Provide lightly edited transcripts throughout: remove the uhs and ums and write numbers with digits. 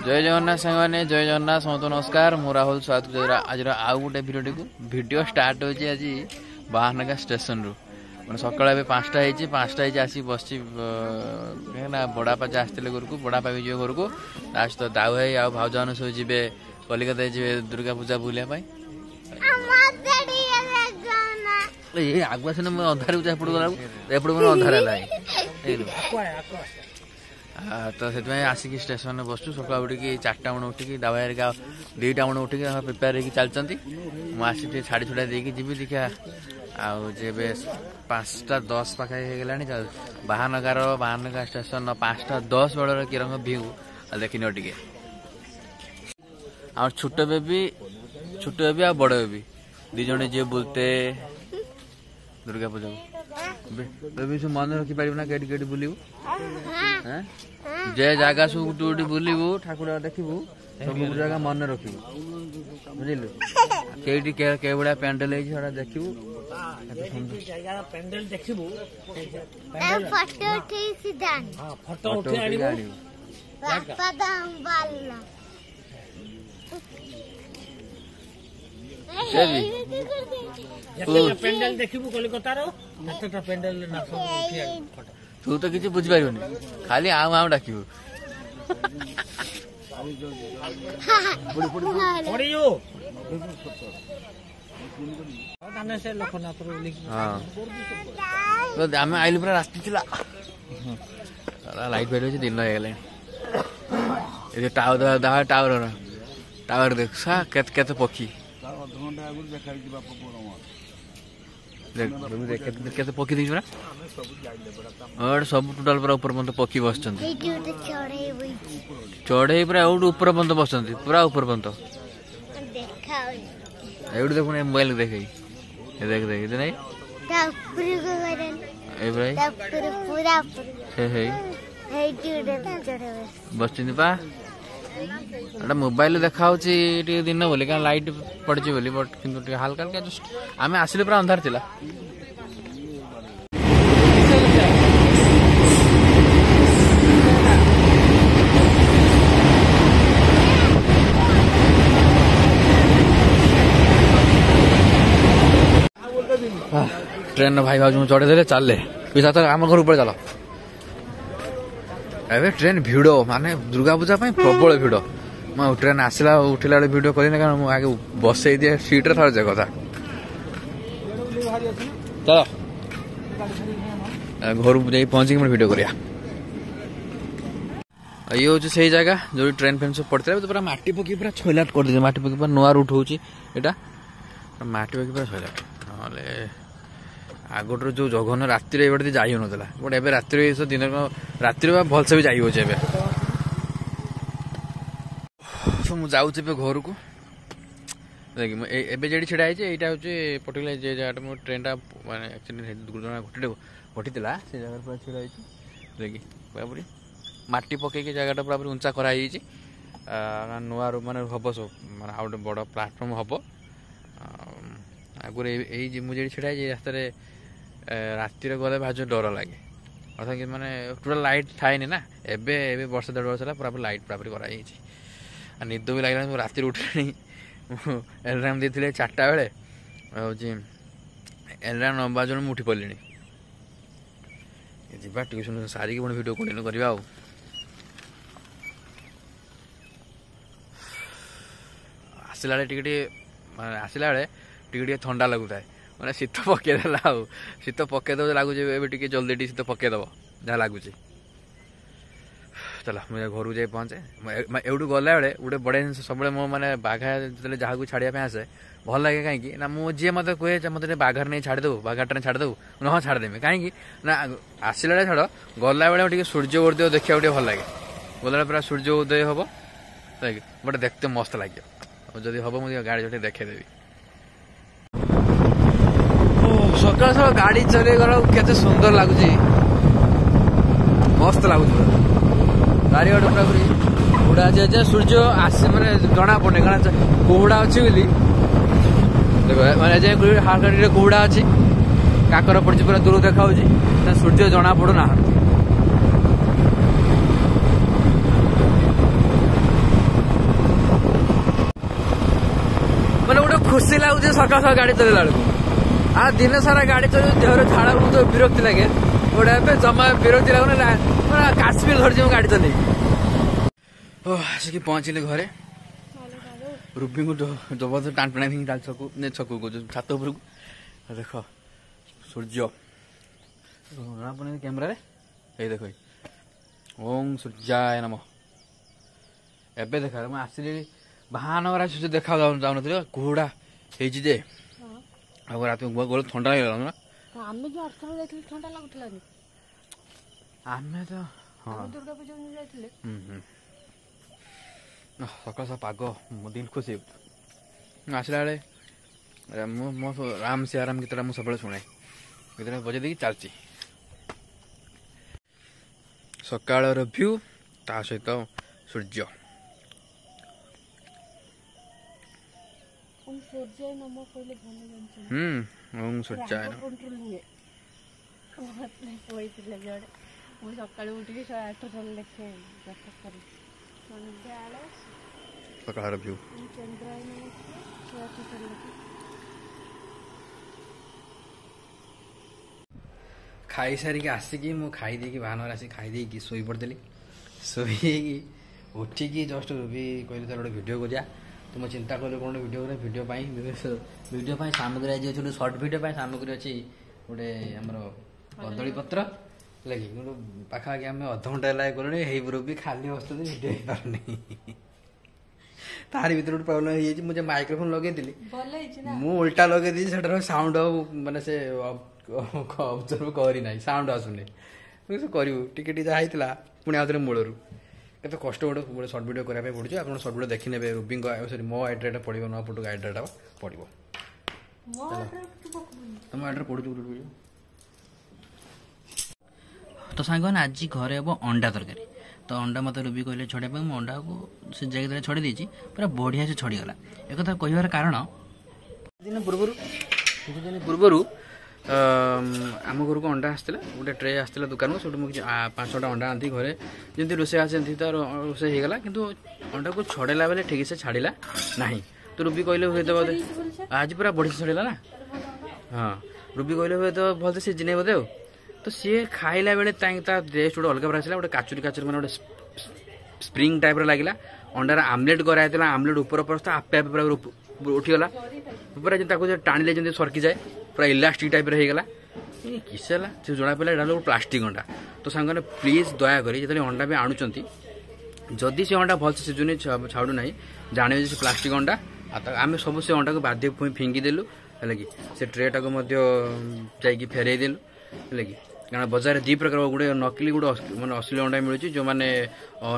जय जगन्नाथ सांगने जय जगन्नाथ समस्त नमस्कार मु राहुल स्वागत आज आउ गोटे भिडियो स्टार्ट हो आज बाहनगा स्टेशन रु मैंने सकाल 5टा होती आसी बस बड़ापा जा आसते घर को बड़ापा भी घर को लास्ट तो दाऊ भाई आउ भाज सब जी कलिकता जी दुर्गा पूजा बुलाया ये आगुआ सीना मैं अंधार एपट गला एपट मैं अंधार है तो से आसिक स्टेशन में बसु सका उठिक 4टा बड़े उठिक दावा 2टा बड़े उठिक प्रिपेयर होगी चलती मुझे छाड़ी छुड़ा देकी जी देखा आबे 5टा 10 पाखे हो बाहानगा स्टेशन 5टा 10 बेलर किरंग भ्यू देखनी टे और छोट बेबी आ बड़ बेबी दीज जी बुलते दुर्गा पूजा बेबी सब मन रखिपार ना केटी केटी बुलू जे जगह सब गोटे बुलू ठाकुर देखू सब जगह मन रखू बुझलु कई के भाया पेंडेल देखू पेंडेल देखिबू कलिकतार पेंडेल तू तो किसी बुझी पारिबनी खाली आउ आउ डाकिबू आम आइलु पूरा रास्ती थिला लाइट फाइट अच्छे दिन हो टावर टावर देख सा केते पक्षी केते पक्षी देखी और सब टोटाल पूरा ऊपर पर्यंत पक्षी बस चढ़े पूरा ऊपर पर्यंत बस पूरा ऊपर पर्यंत एवढे देखो मोबाइल देख देख देख नहीं बस पा मोबाइल देखा दिन बोली क्या लाइट पड़ी बोली बट कि हल्का हल्का जस्ट आम आसिले पूरा अंधार थिला ट्रेन भाई भाज चढ़े दे चल पिछा तो आम घर ऊपर चल ए ट्रेन भिड़ माने दुर्गा पूजा प्रबल भिड़ मैं ट्रेन आसला उठिला बेले भिड करें कारण मुझे आगे बसई दिए सीट्रे थर जे कथा तो घर जा पहुंचिक भिड करिया ये हूँ से जगह जो ट्रेन फेन सब पड़ता है पूरा माटी पकी पूरा छइलाट कर दे माटी पकी पूरा नुआ रूट हूँ यहाँ माटी पकी पूरा छइलाट ना आगोटर जो जघन राति ये जा ना बट ए राति दिन राति भलसे भी जाइ होचे मुझे जाऊँ घर को देख छड़ा है यहाँ हूँ पर्टिकुलर जे जगह मो ट्रेन टा माने एक्सीडेंट दुर्घटना घटी से जगह पूरा छड़ा देख पूरा माटी पकईकि जगह पूरा उंचा कराई नुआ माने हम सब माने आउ गोटे बड़ प्लाटफर्म हम आगुरी मुझे छड़ा है रास्तार राति गले भाज डर लगे अर्थात कि माने टोटाल लाइट थाए ना एबे वर्ष 1.5 वर्ष पूरा लाइट पूरा कराई निद भी लगे राति उठे एलराम दे 4टा बेले हूँ एलराम 9 बाजे मुझे उठी पड़े जा ट्यूशन सारिक पुणी भिडियो कंटिन्यू करवा आसला आसला टे ठंडा लगुता है मैंने शीत पकईदेला शीत पकईद लगुच जल्दी शीत पकईदब जहाँ लगुच चलो मुझे घर को जाए पहुँचे एवटू गला बेले गोटे बड़े जिन सब मो मैंने बाघा जो जहाँ को छाड़ा आसे भल लगे कहीं ना मुझे मत कहे मत बाघार नहीं छाड़देबू बाघार ट्रेन छाड़देबू ना हाँ छाड़देमी कहीं ना आसला छाड़ गला बेले सूर्य उदय देखा भल लगे गला पूरा सूर्य उदय हम बट देखते मस्त लगे जदि हम मुझे गाड़ी जो देखेदेवी सकाल सकाल गाड़ी चले गला केते सुंदर लगुच मस्त लगुच गाड़ी गोटे पूरा पूरी कुहुड़ा अच्छे सूर्य आसे मैंने जना पड़े कारण कुहुड़ा अच्छी बोली देख मैंने हालका कुहुड़ा अच्छी काकर पड़ी पूरा दूर देखा सूर्य जना पड़ूना ଲାଗୁଛି ସକାଳ ସକାଳ ଗାଡି ଚଲେଇଲା ବେଳକୁ। ଆଉ ଦିନ ସାରା ଗାଡି ଚଲେଇ ଦେହରେ ଝାଳ ବହୁତ ବିରକ୍ତି ଲାଗେ। ଗୋଟେ ଏବେ ଜମା ବିରକ୍ତି ଲାଗୁନି, କାଶ୍ମୀର ଧରିଛି ମୁଁ ଗାଡି ଚଲେଇ। ଆସିକି ପହଞ୍ଚିଲେ ଘରେ। ରୁବିଙ୍କୁ ଜବରଦସ୍ତ ଟାଣି ଛକକୁ କହୁଛୁ ଛାତ ଉପରକୁ। ଦେଖ ସୂର୍ଯ୍ୟ ଜଣା ପଡୁନି କ୍ୟାମେରାରେ। ଏଇ ଦେଖ ଓಂ ସୂର୍ଯ୍ୟାୟ ନମଃ। ଏବେ ଦେଖା ମୁଁ ଆସିଲି ବାହାନଗର ସୂର୍ଯ୍ୟ ଦେଖା ଯାଉନଥିଲି, କୁହୁଡା ହେଇଛି ଯେ। ଆଉ ରାତି ଗଲେ ଥଣ୍ଡା ହେଇଗଲା ନା। ଆମେ ଯୋଉ ଅର୍ଥରେ ଯାଇଥିଲେ ଥଣ୍ଡା ଲାଗୁଥିଲା ଆମେ ତ ହଁ ଦୁର୍ଗା ପୂଜା ଯାଇଥିଲେ। ସକାଳ ସକାଳ ପାଗ ଦିଲ ଖୁସି ଆସିଲା ବେଳେ ମୋ ରାମ ସିଆ ରାମ ଗୀତଟା ମୁଁ ସବୁବେଳେ ଶୁଣେ। ଗୀତଟା ବଜେଇ ଦେଇକି ଚାଲିଛି। ସକାଳର ଭ୍ୟୁ ତା ସହିତ ସୂର୍ଯ୍ୟ। ଓଁ ସୂର୍ଯ୍ୟାୟ ନମଃ କହିଲେ ଭଲ ଜାଣିଛନ୍ତି। ଓଁ ସୂର୍ଯ୍ୟାୟ ମୁଁ ସକାଳୁ ଉଠିକି 108 ଥର ଲେଖେ ଜପ କରେ। ସନ୍ଧ୍ୟାବେଳେ ସକାଳର ଭ୍ୟୁ ଚନ୍ଦ୍ରାୟ ନମଃ 108 ଥର ଲେଖେ। ଖାଇସାରିକି ଆସିକି ମୁଁ ଖାଇଦେଇକି ବାହାନରେ ଆସିକି ଖାଇଦେଇକି ଶୋଇ ପଡ଼ିଥିଲି। ଶୋଇକି ଉଠିକି ଜଷ୍ଟ ରୁବି କହିଲି ତାର ଗୋଟେ ଭିଡ଼ିଓ କରିବା। ତ ମୁଁ ଚିନ୍ତା କଲି କ'ଣ ଗୋଟେ ଭିଡ଼ିଓ କରିବା। ଭିଡ଼ିଓ ପାଇଁ ସାମଗ୍ରୀ ଆଜି ଅଛି, ଗୋଟେ ସର୍ଟ ଭିଡ଼ିଓ ପାଇଁ ସାମଗ୍ରୀ ଅଛି ଗୋଟେ ଆମର କଦଳୀ ପତ୍ର ହେଲା କି। କିନ୍ତୁ ପାଖାପାଖି ଆମେ ଅଧଘଣ୍ଟା ହେଲା କଲୁଣି, ହେଇ ରୁବି ଖାଲି ବସୁଛନ୍ତି, ଭିଡ଼ିଓ ହେଇପାରୁନି। ତାରି ଭିତରେ ଗୋଟେ ପ୍ରୋବ୍ଲେମ୍ ହେଇଯାଇଛି। ମୁଁ ଯେ ମାଇକ୍ରୋଫୋନ୍ ଲଗେଇଥିଲି ମୁଁ ଓଲଟା ଲଗେଇ ଦେଇଛି, ସେଟାର ସାଉଣ୍ଡ ଆଉ ମାନେ ସେ ଅବଜର୍ଭ କରିନାହିଁ, ସାଉଣ୍ଡ ଆସୁନି। କରିବୁ ଟିକେ ଟିକେ ଯାହା ହେଇଥିଲା ପୁଣି ଆଉଥରେ ମୂଳରୁ। କେତେ କଷ୍ଟ ଗୋଟେ ସର୍ଟ ଭିଡ଼ିଓ କରିବା ପାଇଁ ପଡ଼ୁଛି। ଆପଣ ସର୍ଟ ଭିଡ଼ିଓ ଦେଖିନେବେ। ରୁବିଙ୍କ ସରି ମୋ ଆଇଡ୍ରେଟା ପଡ଼ିବ, ନୂଆ ଫଟୋ ଆଇଡ୍ରେଟା ପଡ଼ିବ। ତମ ଆଇଡ୍ରେ ପଡ଼ୁଛି ଗୋଟେ ଭିଡ଼ିଓ। ତ ସାଙ୍ଗମାନେ ଆଜି ଘରେ ହେବ ଅଣ୍ଡା ତରକାରୀ। ତ ଅଣ୍ଡା ମୋତେ ରୁବି କହିଲେ ଛଡ଼େଇବା ପାଇଁ। ମୁଁ ଅଣ୍ଡାକୁ ସେ ଜାଗାରେ ଛଡ଼େଇ ଦେଇଛି, ପୁରା ବଢ଼ିଆ ସେ ଛଡ଼ିଗଲା। ଏକଥା କହିବାର କାରଣ କିଛି ଦିନ ପୂର୍ବରୁ ଆମ ଘରକୁ ଅଣ୍ଡା ଆସିଥିଲା, ଗୋଟେ ଟ୍ରେ ଆସିଥିଲା ଦୋକାନକୁ। ସେଠୁ ମୁଁ କିଛି 5-6ଟା ଅଣ୍ଡା ଆଣିଥିଲି ଘରେ। ଯେମିତି ରୋଷେଇ ଆସନ୍ତି ତାର ରୋଷେଇ ହେଇଗଲା, କିନ୍ତୁ ଅଣ୍ଡାକୁ ଛଡ଼େଇଲା ବେଳେ ଠିକ୍ ସେ ଛାଡ଼ିଲା ନାହିଁ। ତ ରୁବି କହିଲେ ହୁଏତ ବୋଧେ ଆଜି ପୁରା ବଢ଼ିଆ ସେ ଛଡ଼ିଲା ନା। ହଁ ରୁବି କହିଲେ ହୁଏତ ଭଲସେ ସିଝିନି ବୋଧେ ଆଉ। ତ ସିଏ ଖାଇଲା ବେଳେ ତା ଟେଷ୍ଟ ଗୋଟେ ଅଲଗା ପ୍ରକାର ଆସିଲା। ଗୋଟେ କାଚୁରୀ ମାନେ ଗୋଟେ ସ୍ପ୍ରିଙ୍ଗ ଟାଇପ୍ର ଲାଗିଲା। ଅଣ୍ଡାର ଆମଲେଟ୍ କରାଯାଇଥିଲା, ଆମଲେଟ୍ ଉପର ପରସ୍ତ ଆପେ ଆପେ ପୁରା ଉଠିଗଲା। ପୁରା ଯେମିତି ତାକୁ ଟାଣିଲେ ଯେମିତି ସରକିଯାଏ, ପୁରା ଇଲାଷ୍ଟିକ୍ ଟାଇପ୍ର ହେଇଗଲା। କିସ ହେଲା ସେ ଜଣାପଡ଼ିଲା ଏଇଟା ହେଲା ପ୍ଲାଷ୍ଟିକ୍ ଅଣ୍ଡା। ତ ସାଙ୍ଗମାନେ ପ୍ଲିଜ୍ ଦୟାକରି ଯେତେବେଳେ ଅଣ୍ଡା ବି ଆଣୁଛନ୍ତି, ଯଦି ସେ ଅଣ୍ଡା ଭଲସେ ସିଝୁନି ଛାଡ଼ୁ ନାହିଁ, ଜାଣିବେ ଯେ ସେ ପ୍ଲାଷ୍ଟିକ୍ ଅଣ୍ଡା। ଆଉ ଆମେ ସବୁ ସେ ଅଣ୍ଡାକୁ ବାଧ୍ୟ ଫିଙ୍ଗିଦେଲୁ ହେଲା କି। ସେ ଟ୍ରେଟାକୁ ମଧ୍ୟ ଯାଇକି ଫେରାଇ ଦେଲୁ ହେଲା କି। କାରଣ ବଜାରରେ ଦୁଇ ପ୍ରକାର, ଗୋଟେ ନକଲି ଗୋଟେ ମାନେ ଅସଲି ଅଣ୍ଡା ମିଳୁଛି। ଯେଉଁମାନେ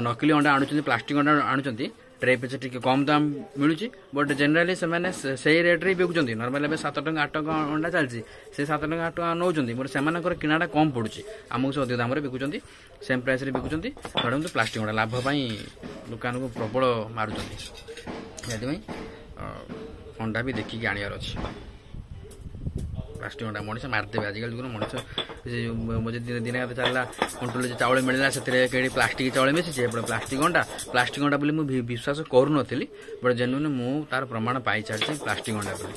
ନକଲି ଅଣ୍ଡା ଆଣୁଛନ୍ତି, ପ୍ଲାଷ୍ଟିକ୍ ଅଣ୍ଡା ଆଣୁଛନ୍ତି, ଟ୍ରେ ପିଛା ଟିକେ କମ୍ ଦାମ ମିଳୁଛି। ବଟ୍ ଜେନେରାଲି ସେମାନେ ସେଇ ରେଟ୍ରେ ବିକୁଛନ୍ତି। ନର୍ମାଲି ଏବେ 7 ଟଙ୍କା 8 ଟଙ୍କା ଅଣ୍ଡା ଚାଲିଛି, ସେ 7 ଟଙ୍କା 8 ଟଙ୍କା ନେଉଛନ୍ତି। ବଟ୍ ସେମାନଙ୍କର କିଣାଟା କମ୍ ପଡ଼ୁଛି, ଆମକୁ ସେ ଅଧିକ ଦାମରେ ବିକୁଛନ୍ତି, ସେମ୍ ପ୍ରାଇସ୍ରେ ବିକୁଛନ୍ତି। ଧରନ୍ତୁ ପ୍ଲାଷ୍ଟିକ୍ ଅଣ୍ଡା ଲାଭ ପାଇଁ ଦୋକାନକୁ ପ୍ରବଳ ମାରୁଛନ୍ତି। ସେଥିପାଇଁ ଅଣ୍ଡା ବି ଦେଖିକି ଆଣିବାର ଅଛି। ପ୍ଲାଷ୍ଟିକ୍ ଅଣ୍ଡା ମଣିଷ ମାରିଦେବେ ଆଜିକାଲି ଯୁଗର ମଣିଷ। ଦିନେ ଚାଲିଲା କଣ୍ଟ୍ରୋଲ ଚାଉଳ ମିଳିଲା, ସେଥିରେ କେହି ପ୍ଲାଷ୍ଟିକ୍ ଚାଉଳ ମିଶିଛି, ଏପଟେ ପ୍ଲାଷ୍ଟିକ୍ ଅଣ୍ଡା ବୋଲି ମୁଁ ବିଶ୍ୱାସ କରୁନଥିଲି। ବଟ୍ ଜେନୁଇନ୍ ମୁଁ ତାର ପ୍ରମାଣ ପାଇଚାଲିଛି ପ୍ଲାଷ୍ଟିକ୍ ଅଣ୍ଡା ବୋଲି।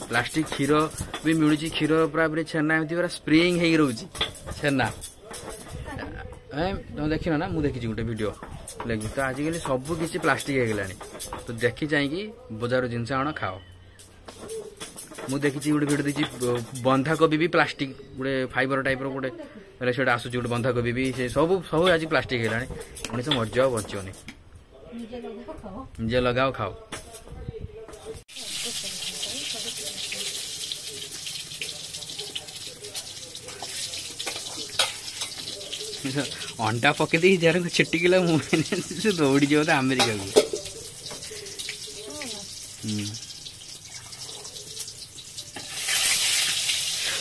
ପ୍ଲାଷ୍ଟିକ୍ କ୍ଷୀର ବି ମିଳୁଛି, କ୍ଷୀର ପୁରା ଛେନା ଏମିତି ପୁରା ସ୍ପ୍ରିଙ୍ଗ ହେଇକି ରହୁଛି ଛେନା। ତମେ ଦେଖିନ ନା? ମୁଁ ଦେଖିଛି ଗୋଟେ ଭିଡ଼ିଓ ଲାଗି। ତ ଆଜିକାଲି ସବୁ କିଛି ପ୍ଲାଷ୍ଟିକ୍ ହେଇଗଲାଣି। ତ ଦେଖି ଚାହିଁକି ବଜାରରୁ ଜିନିଷ ଆଣ, ଖାଅ। ମୁଁ ଦେଖିଛି ଗୋଟେ ଭିଡ଼ିଓ ଦେଖିଛି, ବନ୍ଧାକୋବି ବି ପ୍ଲାଷ୍ଟିକ୍ ଗୋଟେ ଫାଇବର ଟାଇପ୍ର ଗୋଟେ ସେଇଟା ଆସୁଛି, ଗୋଟେ ବନ୍ଧାକୋବି ବି ସେ ସବୁ ଆଜି ପ୍ଲାଷ୍ଟିକ୍ ହେଇଗଲାଣି। ମଣିଷ ମରିଯାଉ ବଞ୍ଚିବନି। ନିଜେ ଲଗାଅ ଖାଅ। ଅଣ୍ଡା ପକେଇ ଦେଇକି ଯାହାର ଛିଟିକିଲା ମୁଁ ଦୌଡ଼ିଯିବ ତ ଆମେରିକାକୁ।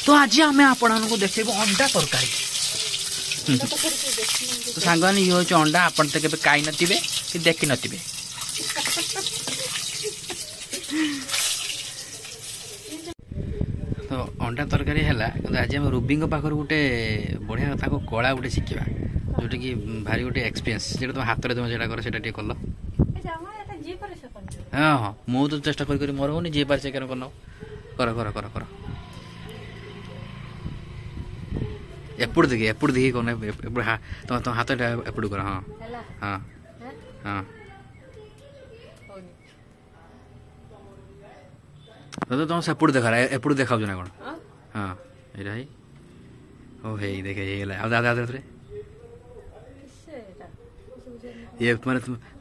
ତ ଆଜି ଆମେ ଆପଣମାନଙ୍କୁ ଦେଖେଇବୁ ଅଣ୍ଡା ତରକାରୀ। ତ ସାଙ୍ଗମାନେ ଇଏ ହେଉଛି ଅଣ୍ଡା। ଆପଣ ତ କେବେ ଖାଇ ନଥିବେ କି ଦେଖିନଥିବେ। ତ ଅଣ୍ଡା ତରକାରୀ ହେଲା। କିନ୍ତୁ ଆଜି ଆମେ ରୁବିଙ୍କ ପାଖରୁ ଗୋଟେ ବଢ଼ିଆ ତାଙ୍କ କଳା ଗୋଟେ ଶିଖିବା, ଯେଉଁଟାକି ଭାରି ଗୋଟେ ଏକ୍ସପିରିଏନ୍ସ। ଯେଟା ତୁମ ହାତରେ ତୁମେ ସେଇଟା କର, ସେଇଟା ଟିକେ କଲ। हाँ हाँ ମୁଁ ତ ଚେଷ୍ଟା କରି ମୋର ହଉନି ଯିଏ ପାରେ ସେ କେন କର କର କର କର କର ఎప్పుడు దిగి కొన ఎప్పుడు తమ ହାତ ఎప్పుడు କର ହଁ ହଁ ହଁ ତ ତମ ସେପଟୁ ଦେଖା ଏପଟୁ ଦେଖାଉଛୁ ନା କ'ଣ ହଁ ଏଇଟା ହେଇ ହଉ ହେଇ ଦେଖେ ହେଇଗଲା ଆଉ ଦାଦା ହାତରେ ଇଏ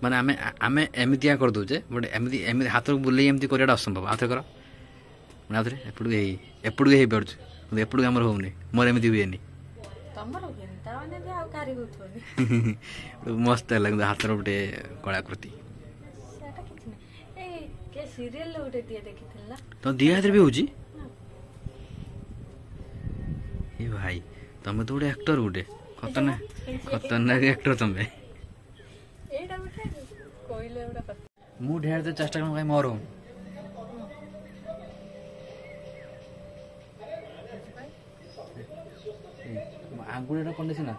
ମାନେ ଆମେ ଆମେ ଏମିତିଆ କରିଦେଉଛେ ବଟ୍ ଏମିତି ଏମିତି ହାତକୁ ବୁଲେଇ ଏମିତି କରିବାଟା ଅସମ୍ଭବ ଆଉଥରେ କର ମାନେ ଆଉଥରେ ଏପଟକୁ ହେଇପାରୁଛୁ କିନ୍ତୁ ଏପଟକୁ ଆମର ହଉନି ମୋର ଏମିତି ହୁଏନି ମସ୍ତ ହେଲା କିନ୍ତୁ ହାତର ଗୋଟେ କଳାକୃତି ତ ଦିଆ ହାତରେ ବି ହଉଛି ଏ ଭାଇ ତମେ ତ ଗୋଟେ ଆକ୍ଟର ଗୋଟେ ଖତରନାକ ଆକ୍ଟର ତମେ ମୁଁ ଢେର ତ ଚେଷ୍ଟା କରୁ କାଇଁ ମୋର ଆଙ୍ଗୁଳିଟା କଣ୍ଡେ ସିନା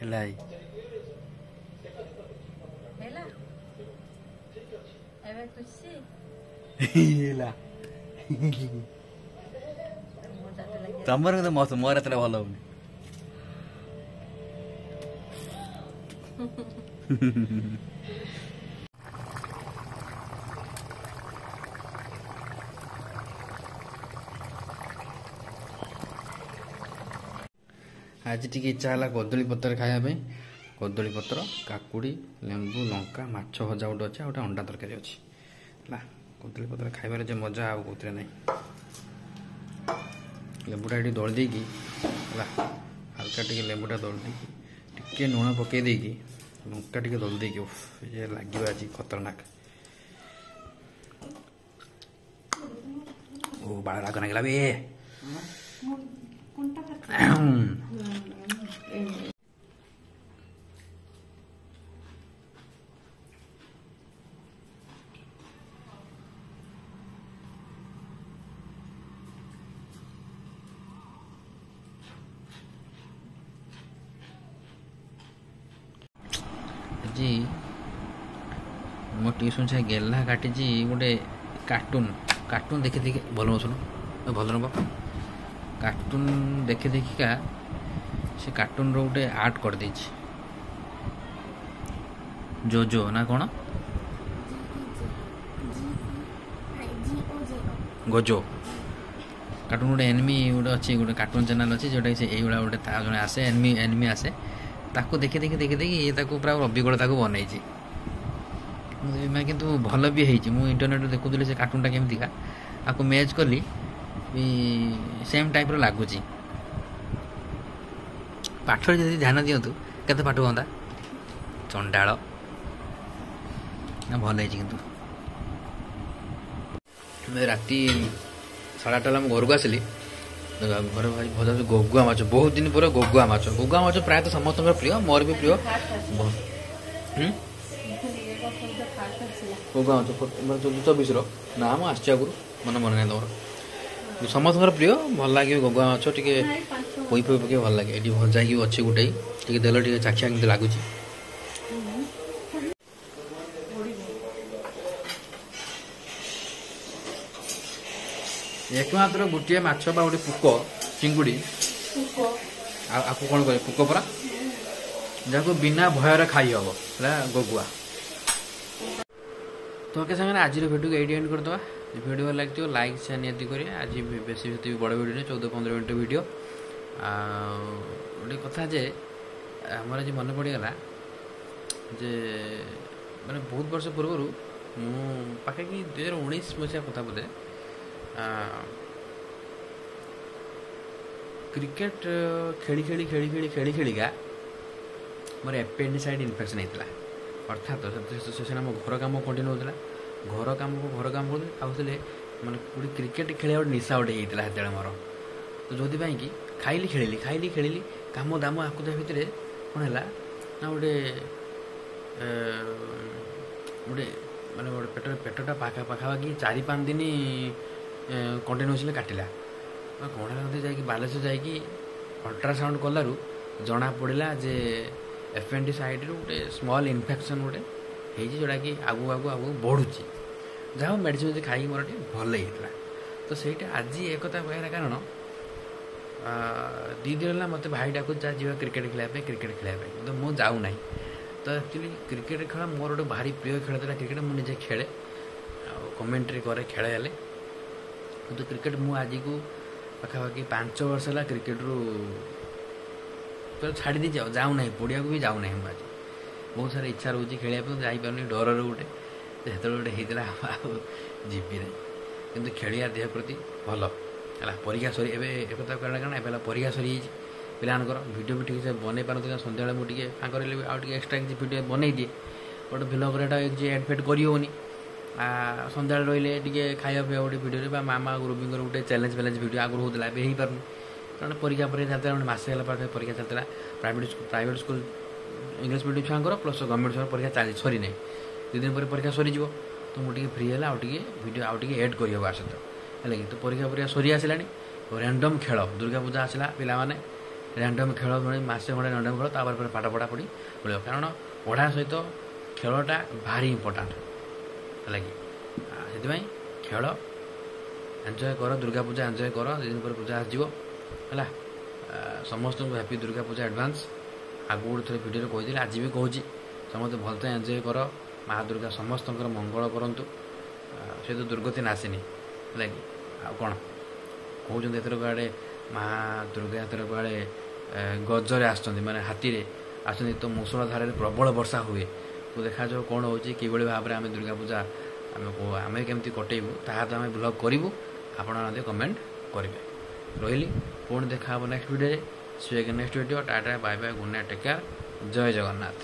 ହେଲା ହେଲା ତମର କିନ୍ତୁ ମସ୍ତ ମୋର ଏତେଟା ଭଲ ହଉନି ଆଜି ଟିକେ ଇଚ୍ଛା ହେଲା କଦଳୀ ପତ୍ର ଖାଇବା ପାଇଁ କଦଳୀ ପତ୍ର କାକୁଡ଼ି ଲେମ୍ବୁ ଲଙ୍କା ମାଛ ଭଜା ଗୋଟେ ଅଛି ଆଉ ଗୋଟେ ଅଣ୍ଡା ତରକାରୀ ଅଛି ହେଲା କଦଳୀ ପତ୍ର ଖାଇବାରେ ଯେ ମଜା ଆଉ କେଉଁଥିରେ ନାହିଁ ଲେମ୍ବୁଟା ଏଠି ଦଳି ଦେଇକି ହେଲା ହାଲକା ଟିକେ ଲେମ୍ବୁଟା ଦଳି ଦେଇକି ଟିକେ ଲୁଣ ପକାଇ ଦେଇକି ଲଙ୍କା ଟିକେ ଦଳି ଦେଇକି ଇଏ ଲାଗିବ ଆଜି ଖତରନାକ ଓ ବାଳ ରାଗ ଲାଗିଲା ବେ ଆଜି ମୋ ଟ୍ୟୁସନ୍ ସେ ଗେହ୍ଲା କାଟିଛି ଗୋଟେ କାର୍ଟୁନ୍ ଦେଖି ଦେଖି ଭଲ ଶୁଣ ଭଲ ନବ କାର୍ଟୁନ୍ ଦେଖି ଦେଖିକା ସେ କାର୍ଟୁନ୍ର ଗୋଟେ ଆର୍ଟ କରିଦେଇଛି ଜୋ ନା କ'ଣ ଗୋଜୋ କାର୍ଟୁନ୍ ଗୋଟେ ଏନିମି ଗୋଟେ ଅଛି ଗୋଟେ କାର୍ଟୁନ୍ ଚ୍ୟାନେଲ୍ ଅଛି ଯେଉଁଟାକି ସେ ଏଇଭଳିଆ ଗୋଟେ ତା ଜଣେ ଆସେ ଏନିମି ଆସେ ତାକୁ ଦେଖି ଇଏ ତାକୁ ପୁରା ଅବିକଳ ତାକୁ ବନେଇଛି କିନ୍ତୁ ଭଲ ବି ହେଇଛି ମୁଁ ଇଣ୍ଟରନେଟ୍ରେ ଦେଖୁଥିଲି ସେ କାର୍ଟୁନ୍ଟା କେମିତିକା ଆକୁ ମ୍ୟାଚ୍ କଲି ସେମ୍ ଟାଇପ୍ର ଲାଗୁଛି ପାଠରେ ଯଦି ଧ୍ୟାନ ଦିଅନ୍ତୁ କେତେ ପାଠ ହୁଅନ୍ତା ଚଣ୍ଡାଳ ଭଲ ହେଇଛି କିନ୍ତୁ ରାତି 8:30 ହେଲା ମୁଁ ଘରକୁ ଆସିଲି ଘରେ ଭଜା ଗଗୁଆ ମାଛ ବହୁତ ଦିନ ପରେ ଗଗୁଆ ମାଛ ପ୍ରାୟତଃ ସମସ୍ତଙ୍କର ପ୍ରିୟ ମୋର ବି ପ୍ରିୟ ଗଗୁଆ ମାଛ 24ର ନା ମୁଁ ଆସିଛି ଆଗରୁ ମନେ ନାହିଁ ତମର ସମସ୍ତଙ୍କର ପ୍ରିୟ ଭଲ ଲାଗିବ ଗଗୁଆ ମାଛ ଟିକେ ପୋଇ ପକେଇ ଭଲ ଲାଗେ ଏଠି ଭଜା ହେଇକି ଅଛି ଗୋଟେ ଟିକେ ଦେଲ ଟିକେ ଚାଖିଆ କେମିତି ଲାଗୁଛି एकमात्र गोटे माछ बा गोटे पुक चिंगुड़ी आपको कौन करे पुक परा जहाँ बिना भयर खाई हम गगुआ तो के सामने आज भिडियो को एंड करदे भिडियो लगे लाइक शेयर नियति करें आज बेसी भी बड़ भिडियो नहीं 14-15 मिनट भिडियो गोटे कथा जे आमर आज मन पड़गला जे मैंने बहुत वर्ष पूर्व पाखापाखि 2019 मसीहा कथा बोधे क्रिकेट खेलिका मोर एपेंडिसाइड इन्फेक्शन होता अर्थात से मो घर कम कंटिन्यू होता घर कम कर माने गोटे क्रिकेट खेलिया गोटे निशा गोटे होता है मोर तो जो कि खाइली खेलिली काम दाम आकुदा भितर कौन है ना गोटे गोटे माने पेटटा पाखापाखि 4-5 दिन कंटिन्यूसली काटिला କୋଣାର୍କ ମନ୍ଦିର ଯାଇକି ବାଲେଶ୍ୱର ଯାଇକି ଅଲ୍ଟ୍ରାସାଉଣ୍ଡ କଲାରୁ ଜଣାପଡ଼ିଲା ଯେ ଏପେଣ୍ଡିସାଇଟ୍ରୁ ଗୋଟେ ସ୍ମଲ୍ ଇନଫେକ୍ସନ୍ ଗୋଟେ ହେଇଛି, ଯେଉଁଟାକି ଆଗକୁ ବଢ଼ୁଛି। ଯାହା ହଉ ମେଡ଼ିସିନ ଖାଇକି ମୋର ଟିକେ ଭଲ ହେଇଥିଲା। ତ ସେଇଟା ଆଜି ଏକଥା କହିବାର କାରଣ 2 ଦିନ ହେଲା ମୋତେ ଭାଇ ଡାକୁଛି ଯା ଯିବା କ୍ରିକେଟ୍ ଖେଳିବା ପାଇଁ କିନ୍ତୁ ମୁଁ ଯାଉନାହିଁ। ତ ଆକ୍ଚୁଆଲି କ୍ରିକେଟ୍ ଖେଳ ମୋର ଗୋଟେ ଭାରି ପ୍ରିୟ ଖେଳ ଥିଲା। କ୍ରିକେଟ୍ ମୁଁ ନିଜେ ଖେଳେ ଆଉ କମେଣ୍ଟ୍ରି କରେ ଖେଳ ହେଲେ, କିନ୍ତୁ କ୍ରିକେଟ୍ ମୁଁ ଆଜିକୁ ପାଖାପାଖି 5 ବର୍ଷ ହେଲା କ୍ରିକେଟ୍ରୁ ଛାଡ଼ି ଦେଇଛି, ଯାଉନାହିଁ, ପଡ଼ିଆକୁ ବି ଯାଉନାହିଁ। ମୁଁ ଆଜି ବହୁତ ସାରା ଇଚ୍ଛା ରହୁଛି ଖେଳିବା ପାଇଁ, ଯାଇପାରୁନି ଡରରେ ଗୋଟେ, ଯେତେବେଳେ ଗୋଟେ ହେଇଥିଲା ଆଉ ଯିବି ନାହିଁ। କିନ୍ତୁ ଖେଳିବା ଦେହ ପ୍ରତି ଭଲ ହେଲା। ପରୀକ୍ଷା ସରି ଏବେ ଏକଥା କାରଣ ଏବେ ହେଲା ପରୀକ୍ଷା ସରିଯାଇଛି ପିଲାମାନଙ୍କର। ଭିଡ଼ିଓ ବି ଠିକ୍ସେ ବନେଇ ପାରନ୍ତି, ସନ୍ଧ୍ୟାବେଳେ ମୁଁ ଟିକେ ଫାଙ୍କା ରହିଲେ ଆଉ ଟିକେ ଏକ୍ସଟ୍ରା କିଛି ଭିଡ଼ିଓ ବନେଇ ଦିଏ। ଗୋଟେ ଭ୍ଲଗ୍ ଏଇଟା କିଛି ଏଡ୍ ଫେଡ୍ କରିହେଉନି। ସନ୍ଧ୍ୟାବେଳେ ରହିଲେ ଟିକେ ଖାଇବା ପିଇବା ଗୋଟେ ଭିଡ଼ିଓରେ ବା ମାମା ଗୁରୁବିଙ୍କର ଗୋଟେ ଚ୍ୟାଲେଞ୍ଜ ଭିଡ଼ିଓ ଆଗରୁ ହେଉଥିଲା, ଏବେ ହେଇପାରୁନି କାରଣ ପରୀକ୍ଷା ଚାଲିଥିଲା। ଗୋଟେ ମାସେ ହେଲା ପାଖରେ ପରୀକ୍ଷା ଚାଲିଥିଲା। ପ୍ରାଇଭେଟ୍ ସ୍କୁଲ୍ ଇଂଲିଶ ମିଡ଼ିୟମ୍ ଛୁଆଙ୍କର ପ୍ଲସ୍ ଗଭର୍ଣ୍ଣମେଣ୍ଟ ଛୁଆଙ୍କର ପରୀକ୍ଷା ସରିନାହିଁ। 2 ଦିନ ପରେ ପରୀକ୍ଷା ସରିଯିବ। ତ ମୁଁ ଟିକେ ଫ୍ରି ହେଲା ଆଉ ଟିକେ ଭିଡ଼ିଓ ଆଉ ଟିକେ ଏଡ୍ କରିହେବ ଆସତ ହେଲା କି। ତ ପରୀକ୍ଷା ସରି ଆସିଲାଣି। ର୍ୟାଣ୍ଡମ୍ ଖେଳ ଦୁର୍ଗା ପୂଜା ଆସିଲା, ପିଲାମାନେ ର୍ୟାଣ୍ଡମ୍ ଖେଳ ମାସେ ଖଣ୍ଡେ ର୍ୟାଣ୍ଡମ୍ ଖେଳ, ତାପରେ ପାଠ ପଢ଼ାପଢ଼ି ମିଳିବ। କାରଣ ପଢ଼ା ସହିତ ଖେଳଟା ଭାରି ଇମ୍ପୋର୍ଟାଣ୍ଟ ହେଲା କି। ସେଥିପାଇଁ ଖେଳ ଏନ୍ଜୟ କର, ଦୁର୍ଗା ପୂଜା ଏନ୍ଜୟ କର। 2 ଦିନ ପରେ ପୂଜା ଆସିଯିବ ହେଲା। ସମସ୍ତଙ୍କୁ ହ୍ୟାପି ଦୁର୍ଗା ପୂଜା ଆଡ଼ଭାନ୍ସ। ଆଗକୁ ଗୋଟେ ଥରେ ଭିଡ଼ିଓରେ କହିଥିଲି, ଆଜି ବି କହୁଛି, ସମସ୍ତେ ଭଲସେ ଏନ୍ଜୟ କର। ମା ଦୁର୍ଗା ସମସ୍ତଙ୍କର ମଙ୍ଗଳ କରନ୍ତୁ। ସେ ତ ଦୁର୍ଗତି ନାଶିନି ହେଲା କି। ଆଉ କ'ଣ କହୁଛନ୍ତି ଏଥର କୁଆଡ଼େ ମା ଦୁର୍ଗା ଏଥର କୁଆଡ଼େ ଗଜରେ ଆସୁଛନ୍ତି, ମାନେ ହାତୀରେ ଆସୁଛନ୍ତି। ତ ମୂଷଳ ଧାରାରେ ପ୍ରବଳ ବର୍ଷା ହୁଏ। ତ ଦେଖାଯାଉ କ'ଣ ହେଉଛି, କିଭଳି ଭାବରେ ଆମେ ଦୁର୍ଗା ପୂଜା ଆମେ କେମିତି କଟେଇବୁ, ତାହା ତ ଆମେ ବ୍ଲଗ୍ କରିବୁ। ଆପଣମାନେ ମଧ୍ୟ କମେଣ୍ଟ କରିବେ। ରହିଲି, ପୁଣି ଦେଖା ହେବ ନେକ୍ସଟ ଭିଡ଼ିଓରେ। Next video. Tata bye bye, good night, take care, ଜୟ ଜଗନ୍ନାଥ।